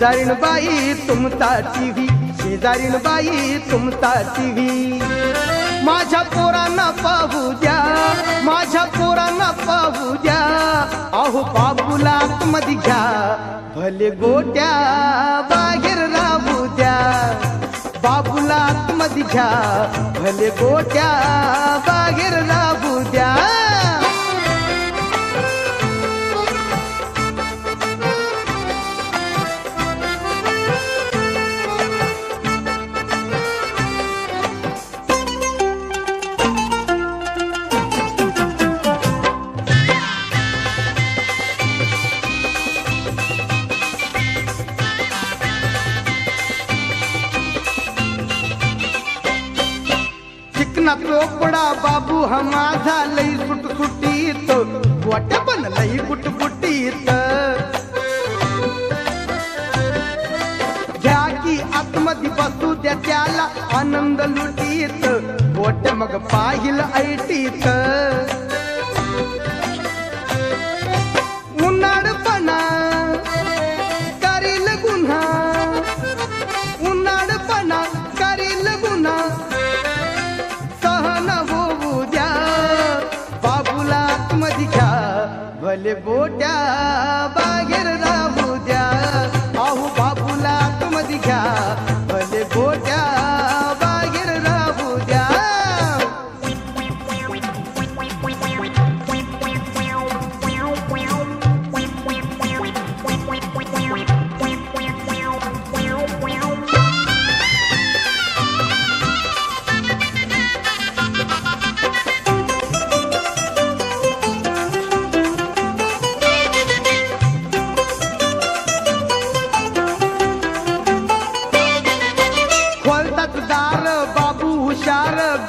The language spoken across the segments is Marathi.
शेजारीण बाई तुमचा टीव्ही, शेजारीण बाई तुमचा टीव्ही। माझ्या पोरांना पाहू द्या, माझ्या पोरांना पाहू द्या, अहो बाबूला आतमध्ये घ्या, भले गोट्या बाहेर राहू द्या, बाबूला आतमध्ये घ्या, भले गोट्या बाहेर राहू द्या। चोपडा बाबू हा माझा लई सुटसुटीत, वाट्या पण लई गुटगुटीत, घ्या की आतमध्ये बसू द्या त्याला आनंद लुटीत, वाट्या मग पाहिल ऐटीत। उन्हाळपणा करील गुन्हा, उन्हाळपणा करील गुन्हा, भले गोट्या बाहेर राहू द्या, अहो बाबूला आतमध्ये घ्या, भले गोट्या बाहेर राहू द्या।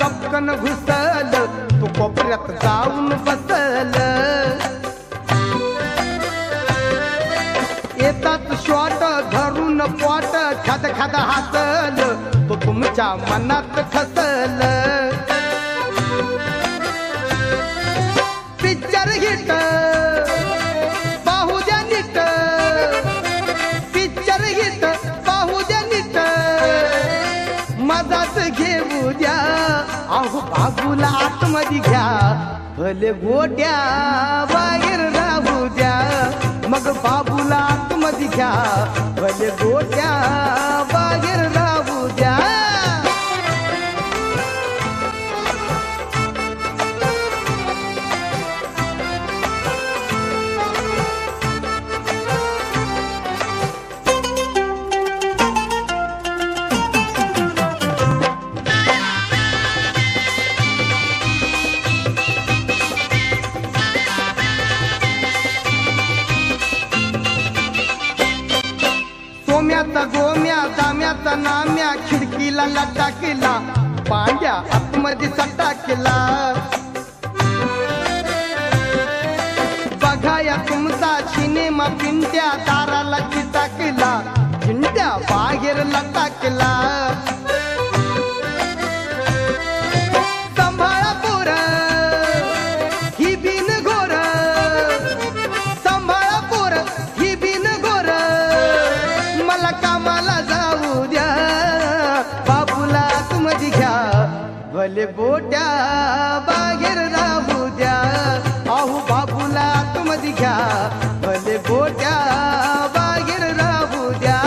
गपकन घुसल तू कोपऱ्यात जाऊन बसल, येतात शॉट धरून पॉट, खाद खाद हासल तो तुमच्या मनात खसल। पिक्चर हिट पाहू द्या नीट, पिक्चर हिट पाहू द्या नीट, मजाच घेऊ द्या, अहो बाबूला आतमध्ये घ्या, भले गोट्या बाहेर राहू द्या, मग बाबूला आतमध्ये घ्या, भले गोट्या बाहेर राहू द्या। सोम्याचा गोम्या दाम्याचा नाम्या, खिडकीला लटा केला, पांड्या आतमध्ये सट्टा केला, बघाया तुमचा सिनेमा पिंट्या, दाराला चिता केला, पिंट्या बाहेर लटा केला। सांभाळा पोर ही बिन घोर, सांभाळा पोर ही बिन घोर, मला कामाला जाऊ द्या, बाबूला आतमध्ये घ्या, भले गोट्या बाहेर राहू द्या, अहो बाबूला आतमध्ये घ्या, भले गोट्या बाहेर राहू द्या।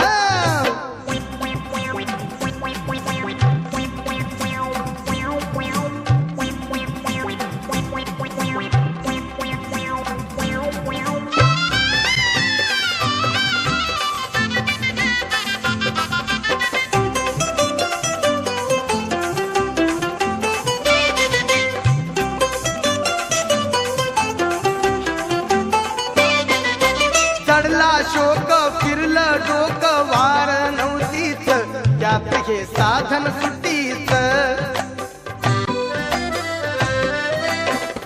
चढला शोक फिरलं डोकं वार नव्हतीच, त्यात हे साधन सुट्टीच,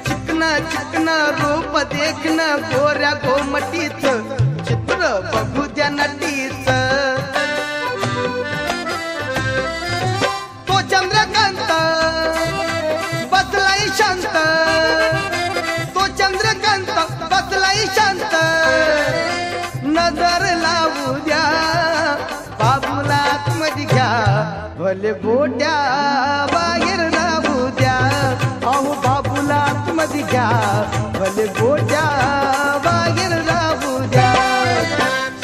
चिकन चिकन रूप देखन गोऱ्या गोमटीच, चित्र बघू द्या नटीच, तो चंद्रकांत बसलाय शांत, तो चंद्रकांत बसलाय शांत, नजर लावू द्या, भले गोट्या बाहेर राहू द्या अहो बाबूला आतमध्ये घ्या भले गोट्या बाहेर राहू द्या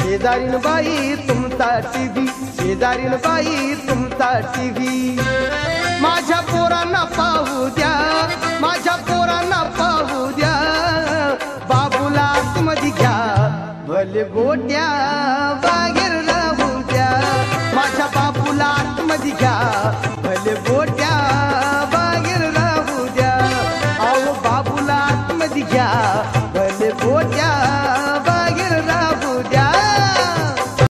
शेजारीन बाई तुमचा टीव्ही शेजारीन बाई तुमचा टीव्ही माझ्या पोरांना पाहू द्या माझ्या पोरांना पाहू द्या बाबूला आतमध्ये घ्या भले गोट्या बाहेर राहू द्या माझ्या बाबूला आतमध्ये घ्या